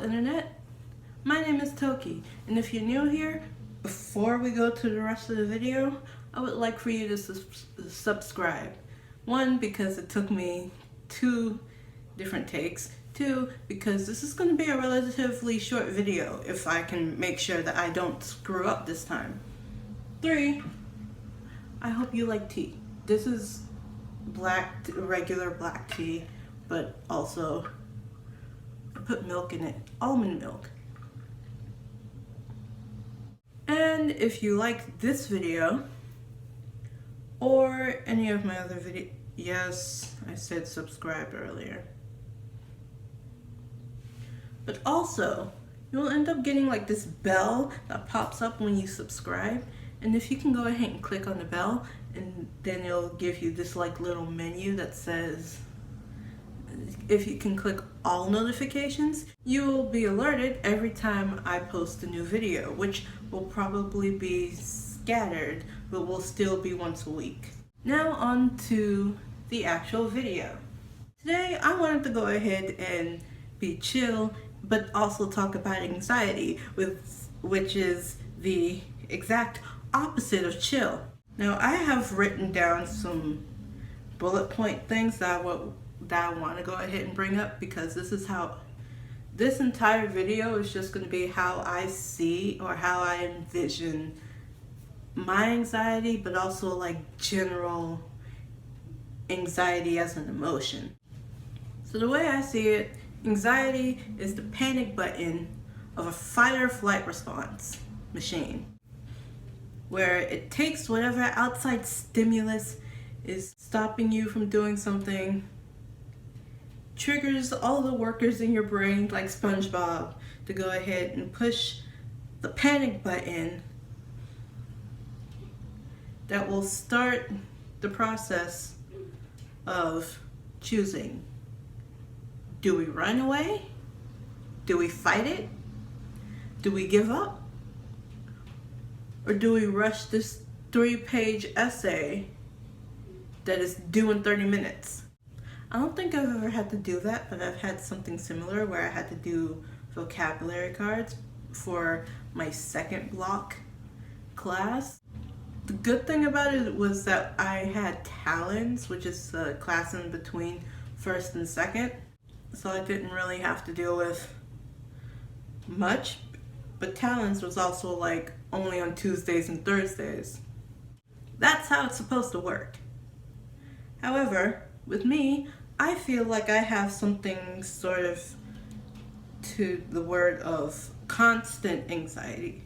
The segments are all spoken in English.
internet, my name is Toki, and if you're new here, before we go to the rest of the video, I would like for you to subscribe. One, because it took me 2 different takes. 2, because this is going to be a relatively short video if I can make sure that I don't screw up this time. 3, I hope you like tea. This is regular black tea, but also I put milk in it, almond milk. And if you like this video or any of my other videos, yes, I said subscribe earlier. But also, you'll end up getting like this bell that pops up when you subscribe. And if you can go ahead and click on the bell, and then it'll give you this like little menu that says, if you can click all notifications, you will be alerted every time I post a new video, which will probably be scattered, but will still be once a week. Now on to the actual video. Today I wanted to go ahead and be chill, but also talk about anxiety, which is the exact opposite of chill. Now I have written down some bullet point things that I want to go ahead and bring up, because this entire video is just going to be how I see or how I envision my anxiety, but also like general anxiety as an emotion. So the way I see it, anxiety is the panic button of a fight or flight response machine, where it takes whatever outside stimulus is stopping you from doing something, triggers all the workers in your brain like SpongeBob to go ahead and push the panic button that will start the process of choosing. Do we run away? Do we fight it? Do we give up? Or do we rush this 3-page essay that is due in 30 minutes? I don't think I've ever had to do that, but I've had something similar where I had to do vocabulary cards for my second block class. The good thing about it was that I had Talons, which is a class in between first and second, so I didn't really have to deal with much. But Talons was also like only on Tuesdays and Thursdays. That's how it's supposed to work. However, with me, I feel like I have something sort of to the word of constant anxiety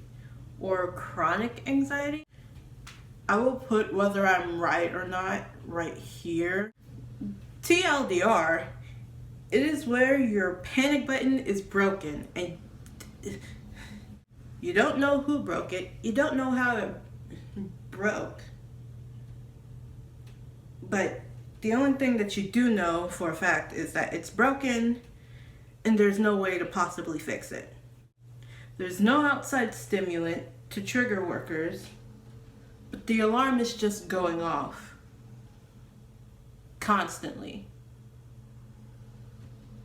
or chronic anxiety. I will put whether I'm right or not right here. TLDR, it is where your panic button is broken and you don't know who broke it, you don't know how it broke, but the only thing that you do know for a fact is that it's broken and there's no way to possibly fix it. There's no outside stimulant to trigger workers, but the alarm is just going off constantly.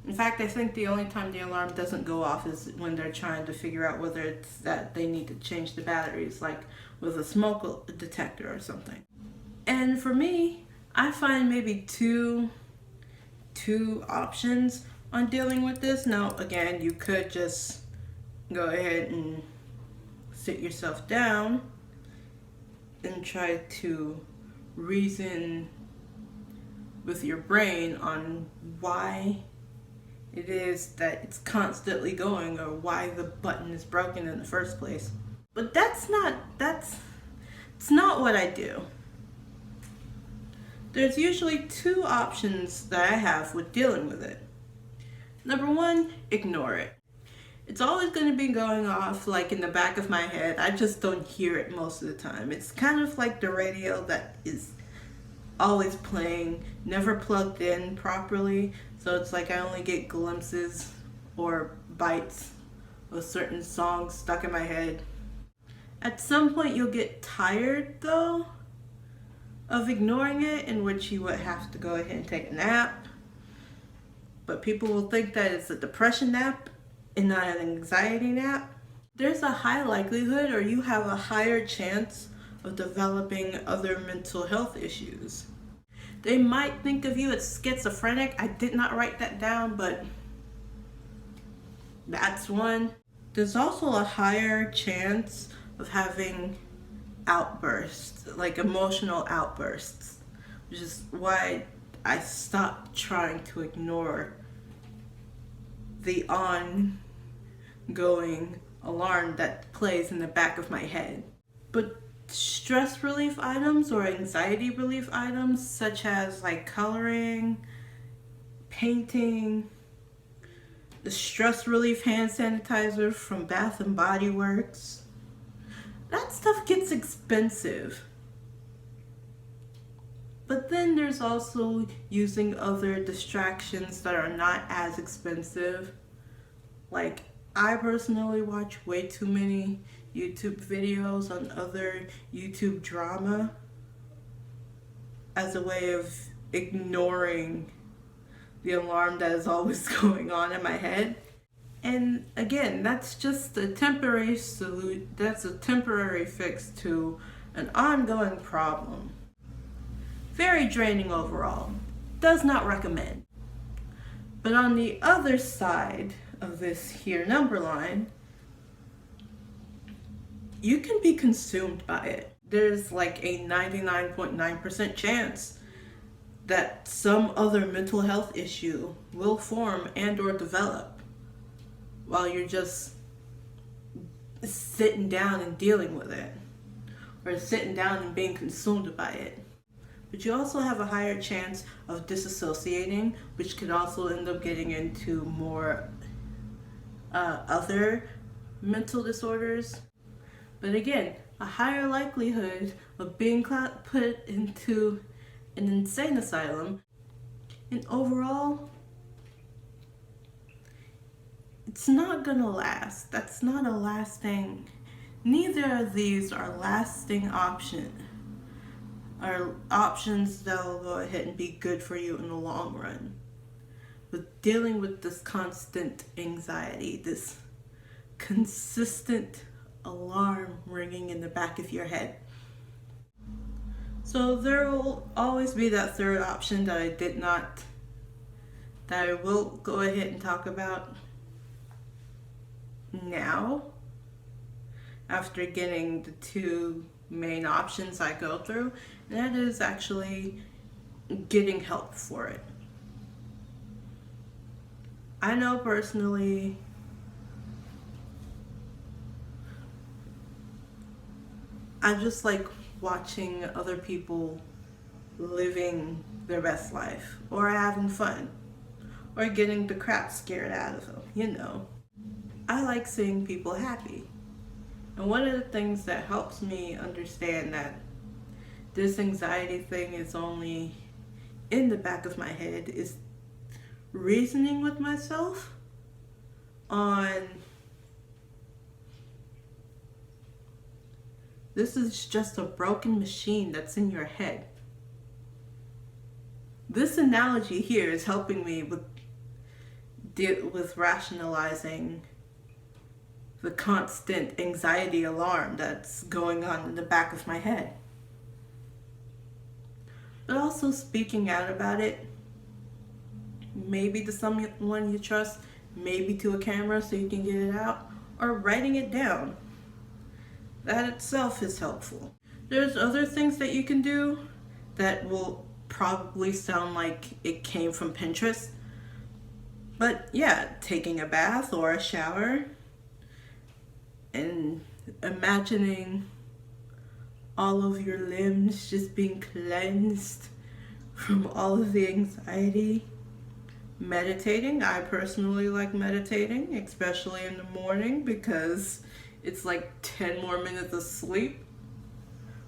In fact, I think the only time the alarm doesn't go off is when they're trying to figure out whether it's that they need to change the batteries, like with a smoke detector or something. And for me, I find maybe two options on dealing with this. Now, again, you could just go ahead and sit yourself down and try to reason with your brain on why it is that it's constantly going, or why the button is broken in the first place. But it's not what I do. There's usually 2 options that I have with dealing with it. Number 1, ignore it. It's always going to be going off like in the back of my head. I just don't hear it most of the time. It's kind of like the radio that is always playing, never plugged in properly. So it's like I only get glimpses or bites of certain songs stuck in my head. At some point you'll get tired though of ignoring it, in which you would have to go ahead and take a nap. But people will think that it's a depression nap, in an anxiety nap, there's a high likelihood or you have a higher chance of developing other mental health issues. They might think of you as schizophrenic. I did not write that down, but that's one. There's also a higher chance of having outbursts, like emotional outbursts, which is why I stopped trying to ignore the ongoing alarm that plays in the back of my head. But stress relief items or anxiety relief items, such as like coloring, painting, the stress relief hand sanitizer from Bath and Body Works, that stuff gets expensive. But then there's also using other distractions that are not as expensive. Like, I personally watch way too many YouTube videos on other YouTube drama as a way of ignoring the alarm that is always going on in my head. And again, that's just a temporary that's a temporary fix to an ongoing problem. Very draining overall. Does not recommend. But on the other side of this here number line, you can be consumed by it. There's like a 99.9% chance that some other mental health issue will form and or develop while you're just sitting down and dealing with it, or sitting down and being consumed by it. But you also have a higher chance of disassociating, which could also end up getting into more other mental disorders. But again, a higher likelihood of being put into an insane asylum. And overall, it's not gonna last. That's not a lasting. Neither of these are lasting options. Are options that will go ahead and be good for you in the long run. With dealing with this constant anxiety, this consistent alarm ringing in the back of your head. So there will always be that third option that I will go ahead and talk about now, after getting the two main options I go through, and that is actually getting help for it. I know personally I just like watching other people living their best life, or having fun, or getting the crap scared out of them, you know. I like seeing people happy. And one of the things that helps me understand that this anxiety thing is only in the back of my head is reasoning with myself on this is just a broken machine that's in your head. This analogy here is helping me with rationalizing the constant anxiety alarm that's going on in the back of my head. But also speaking out about it, maybe to someone you trust, maybe to a camera so you can get it out, or writing it down. That itself is helpful. There's other things that you can do that will probably sound like it came from Pinterest. But yeah, taking a bath or a shower and imagining all of your limbs just being cleansed from all of the anxiety. Meditating. I personally like meditating, especially in the morning, because it's like 10 more minutes of sleep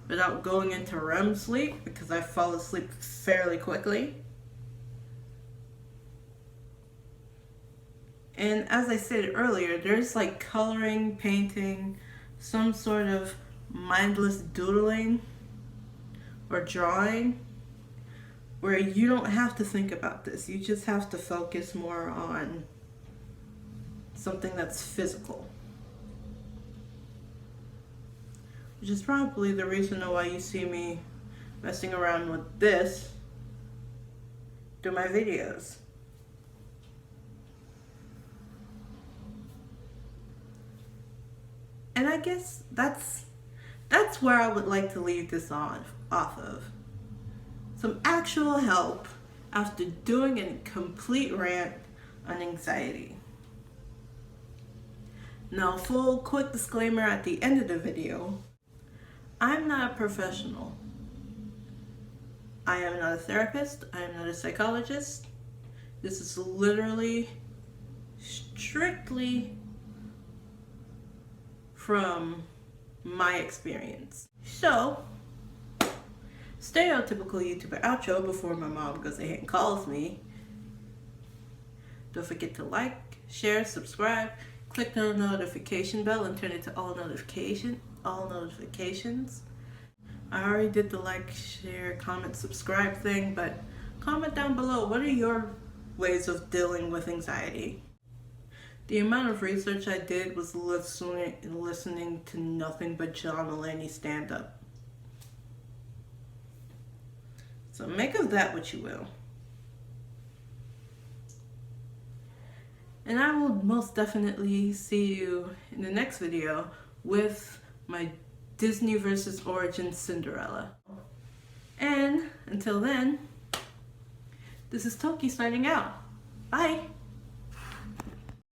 without going into REM sleep, because I fall asleep fairly quickly. And as I said earlier, there's like coloring, painting, some sort of mindless doodling or drawing where you don't have to think about this. You just have to focus more on something that's physical. Which is probably the reason why you see me messing around with this through my videos. And I guess that's where I would like to leave this off of. Some actual help after doing a complete rant on anxiety. Now, full quick disclaimer at the end of the video. I'm not a professional. I am not a therapist. I am not a psychologist. This is literally strictly from my experience. So, stereotypical YouTuber outro before my mom goes ahead and calls me. Don't forget to like, share, subscribe, click the notification bell and turn it to all notifications. I already did the like, share, comment, subscribe thing, but comment down below, what are your ways of dealing with anxiety? The amount of research I did was listening to nothing but John Mulaney stand-up. So make of that what you will. And I will most definitely see you in the next video with my Disney vs. Origins Cinderella. And until then, this is Toki signing out. Bye!